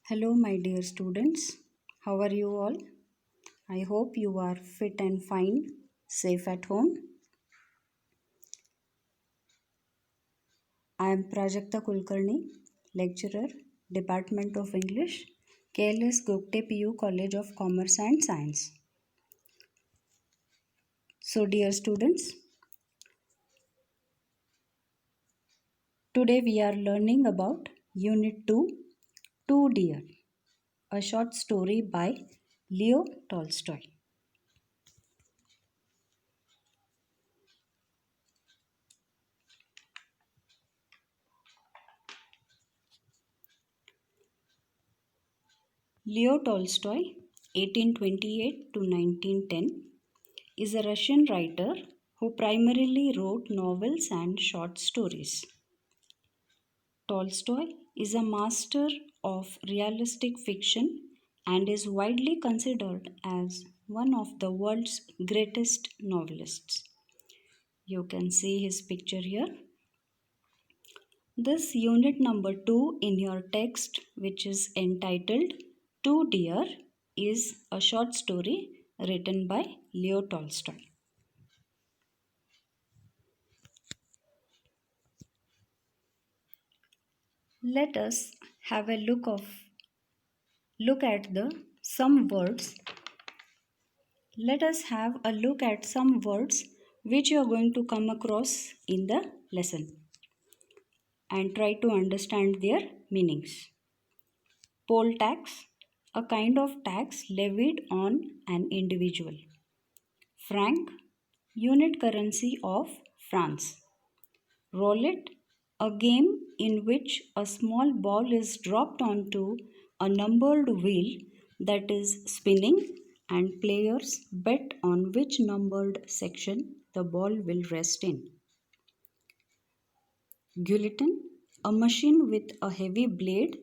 Hello, my dear students. How are you all? I hope you are fit and fine, safe at home. I am Prajakta Kulkarni, lecturer, Department of English, KLS Gokte PU College of Commerce and Science. So, dear students, today we are learning about Unit 2, Two Deer, a short story by Leo Tolstoy. Leo Tolstoy, 1828 to 1910, is a Russian writer who primarily wrote novels and short stories. Tolstoy is a master of realistic fiction and is widely considered as one of the world's greatest novelists. You can see his picture here. This unit number 2 in your text, which is entitled Two Deer, is a short story written by Leo Tolstoy. Let us have a look at the some words. Let us have a look at some words which you are going to come across in the lesson and try to understand their meanings. Poll tax, a kind of tax levied on an individual. Franc, unit currency of France. Roulette, a game in which a small ball is dropped onto a numbered wheel that is spinning and players bet on which numbered section the ball will rest in. Guillotine, a machine with a heavy blade,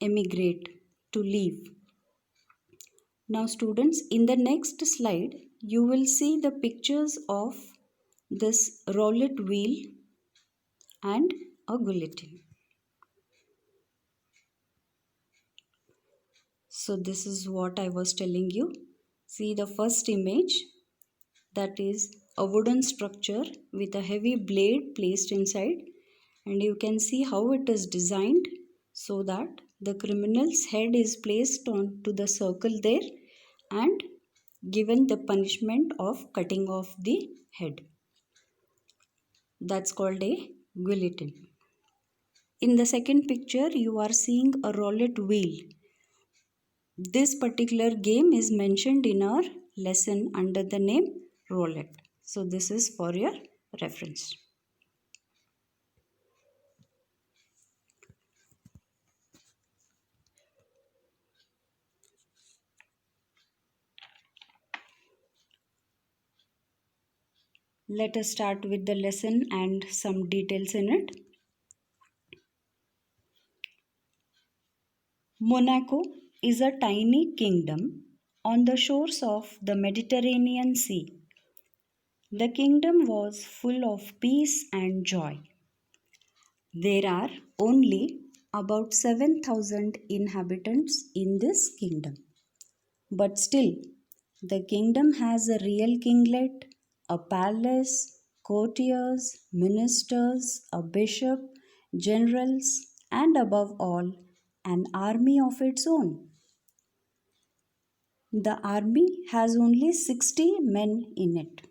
emigrate, to leave. Now students, in the next slide, you will see the pictures of this roulette wheel and a guillotine. So this is what I was telling you. See the first image, that is a wooden structure with a heavy blade placed inside, and you can see how it is designed so that the criminal's head is placed onto the circle there and given the punishment of cutting off the head. That's called a guillotine. In the second picture, you are seeing a roulette wheel. This particular game is mentioned in our lesson under the name roulette. So this is for your reference. Let us start with the lesson and some details in it. Monaco is a tiny kingdom on the shores of the Mediterranean Sea. The kingdom was full of peace and joy. There are only about 7,000 inhabitants in this kingdom. But still, the kingdom has a real kinglet, a palace, courtiers, ministers, a bishop, generals, and above all, an army of its own. The army has only 60 men in it.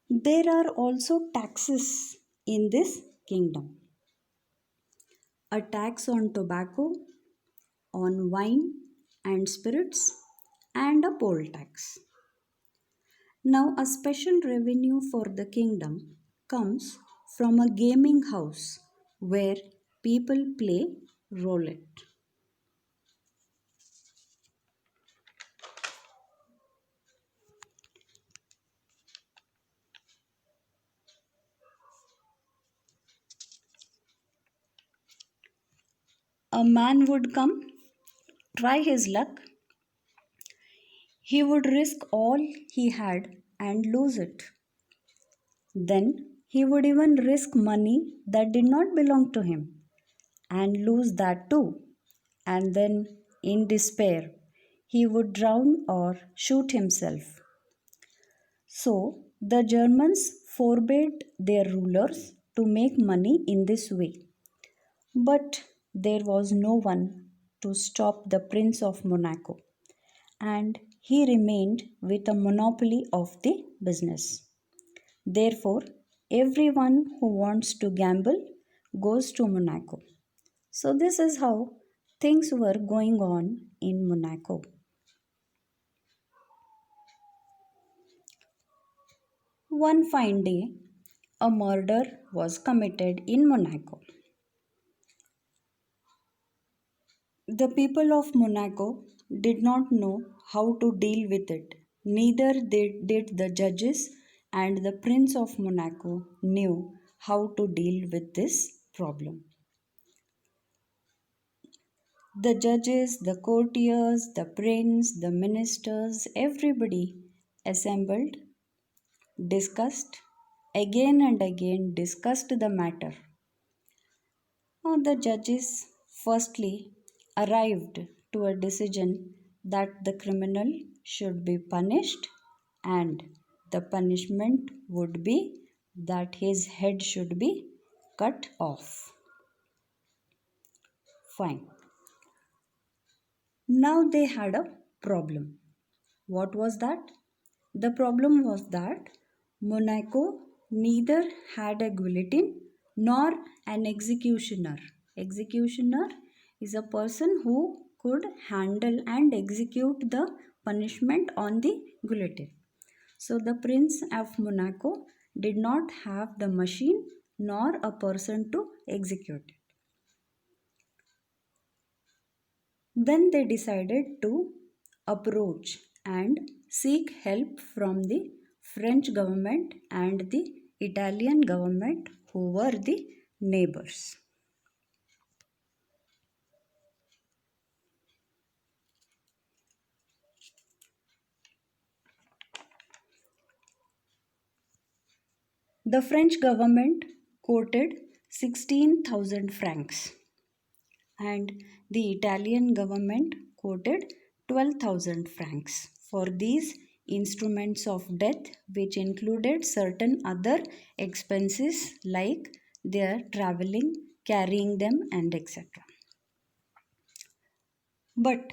There are also taxes in this kingdom. A tax on tobacco, on wine and spirits, and a poll tax. Now, a special revenue for the kingdom comes from a gaming house where people play roulette. A man would come, try his luck. He would risk all he had and lose it. Then He would even risk money that did not belong to him and lose that too. And then, in despair, he would drown or shoot himself. So, the Germans forbade their rulers to make money in this way. But there was no one to stop the Prince of Monaco, and he remained with a monopoly of the business. Therefore, everyone who wants to gamble goes to Monaco. So, this is how things were going on in Monaco. One fine day, a murder was committed in Monaco. The people of Monaco did not know how to deal with it. Neither did the judges, and the Prince of Monaco knew how to deal with this problem. The judges, the courtiers, the prince, the ministers, everybody assembled, discussed, again and again discussed the matter. The judges firstly arrived to a decision that the criminal should be punished, and the punishment would be that his head should be cut off. Fine. Now they had a problem. What was that? The problem was that Monaco neither had a guillotine nor an executioner. Executioner is a person who could handle and execute the punishment on the guillotine. So the Prince of Monaco did not have the machine nor a person to execute it. Then they decided to approach and seek help from the French government and the Italian government, who were the neighbors. The French government quoted 16,000 francs and the Italian government quoted 12,000 francs for these instruments of death, which included certain other expenses like their traveling, carrying them, and etc. But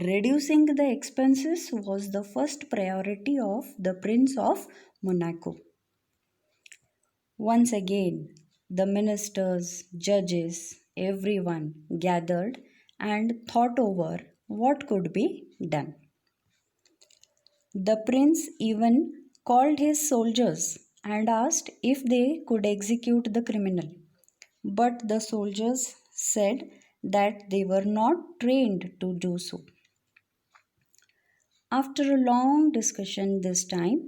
reducing the expenses was the first priority of the Prince of Monaco. Once again, the ministers, judges, everyone gathered and thought over what could be done. The prince even called his soldiers and asked if they could execute the criminal. But the soldiers said that they were not trained to do so. After a long discussion this time,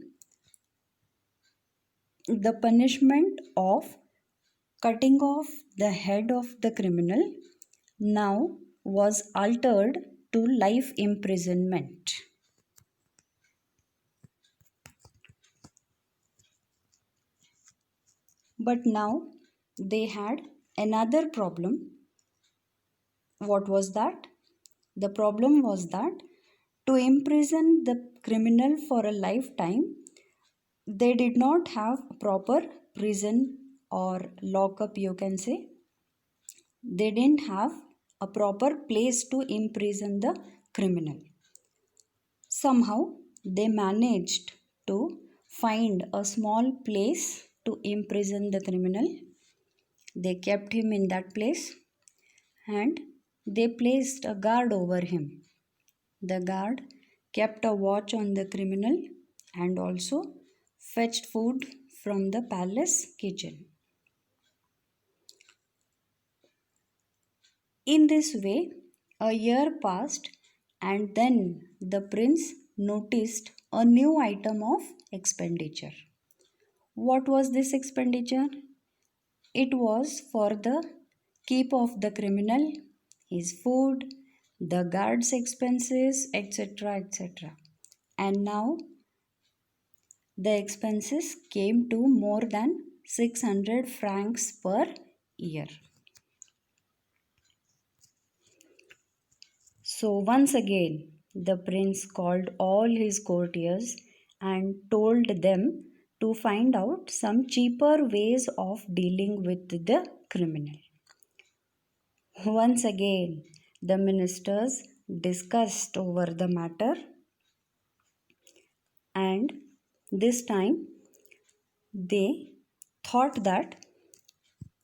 the punishment of cutting off the head of the criminal now was altered to life imprisonment. But now they had another problem. What was that? The problem was that to imprison the criminal for a lifetime, they did not have proper prison or lockup, you can say. They didn't have a proper place to imprison the criminal. Somehow they managed to find a small place to imprison the criminal. They kept him in that place and they placed a guard over him. The guard kept a watch on the criminal and also fetched food from the palace kitchen. In this way, a year passed, and then the prince noticed a new item of expenditure. What was this expenditure? It was for the keep of the criminal, his food, the guard's expenses, etc. etc. And now The expenses came to more than 600 francs per year. So once again, the prince called all his courtiers and told them to find out some cheaper ways of dealing with the criminal. Once again, the ministers discussed over the matter, and this time they thought that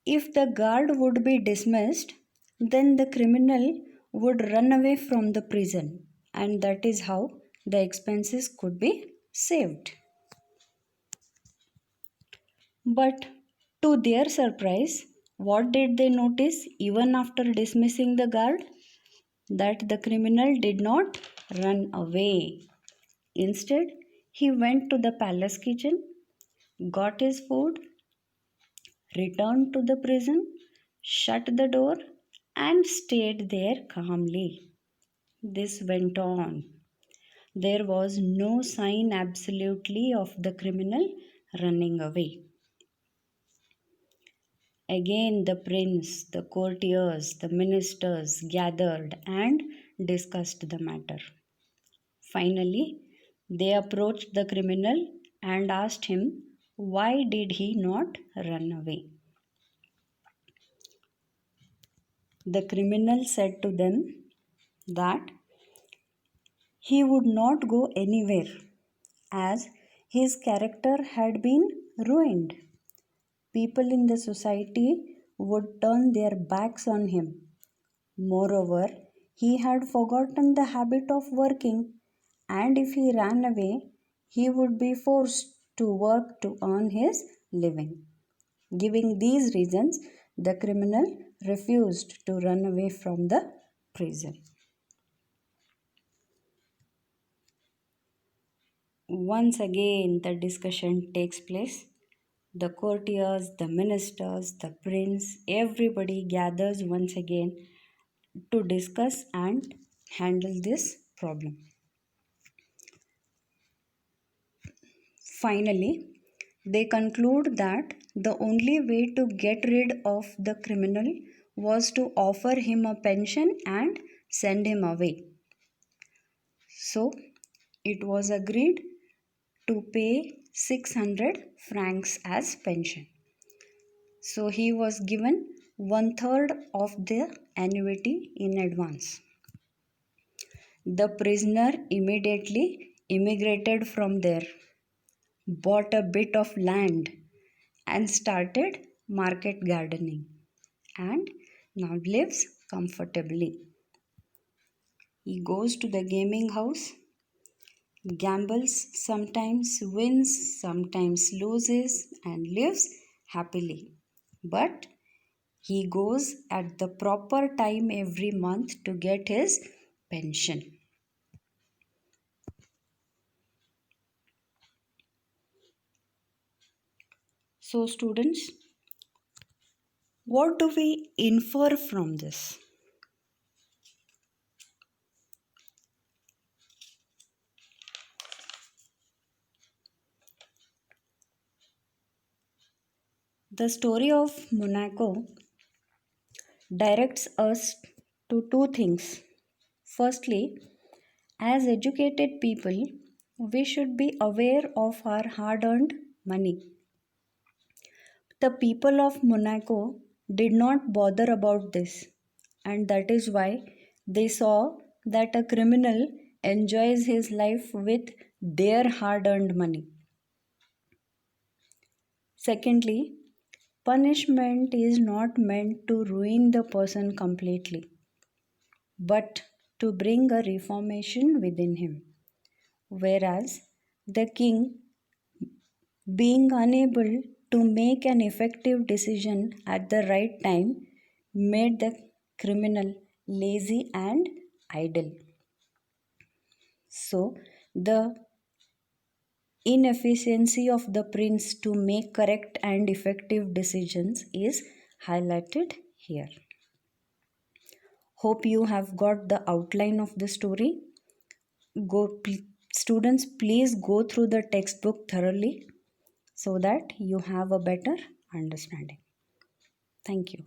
if the guard would be dismissed, then the criminal would run away from the prison, and that is how the expenses could be saved. But to their surprise, what did they notice even after dismissing the guard? That the criminal did not run away. Instead, he went to the palace kitchen, got his food, returned to the prison, shut the door, and stayed there calmly. This went on. There was no sign absolutely of the criminal running away. Again, the prince, the courtiers, the ministers gathered and discussed the matter. Finally, they approached the criminal and asked him why did he not run away. The criminal said to them that he would not go anywhere as his character had been ruined. People in the society would turn their backs on him. Moreover, he had forgotten the habit of working, and if he ran away, he would be forced to work to earn his living. Giving these reasons, the criminal refused to run away from the prison. Once again, the discussion takes place. The courtiers, the ministers, the prince, everybody gathers once again to discuss and handle this problem. Finally, they conclude that the only way to get rid of the criminal was to offer him a pension and send him away. So, it was agreed to pay 600 francs as pension. So, he was given 1/3 of the annuity in advance. The prisoner immediately immigrated from there, bought a bit of land, and started market gardening, and now lives comfortably. He goes to the gaming house, gambles, sometimes wins, sometimes loses, and lives happily. But he goes at the proper time every month to get his pension. So, students, what do we infer from this? The story of Monaco directs us to two things. Firstly, as educated people, we should be aware of our hard earned money. The people of Monaco did not bother about this, and that is why they saw that a criminal enjoys his life with their hard earned money. Secondly, punishment is not meant to ruin the person completely, but to bring a reformation within him. Whereas the king, being unable to make an effective decision at the right time, made the criminal lazy and idle. So, the inefficiency of the prince to make correct and effective decisions is highlighted here. Hope you have got the outline of the story. Go Students, please go through the textbook thoroughly so that you have a better understanding. Thank you.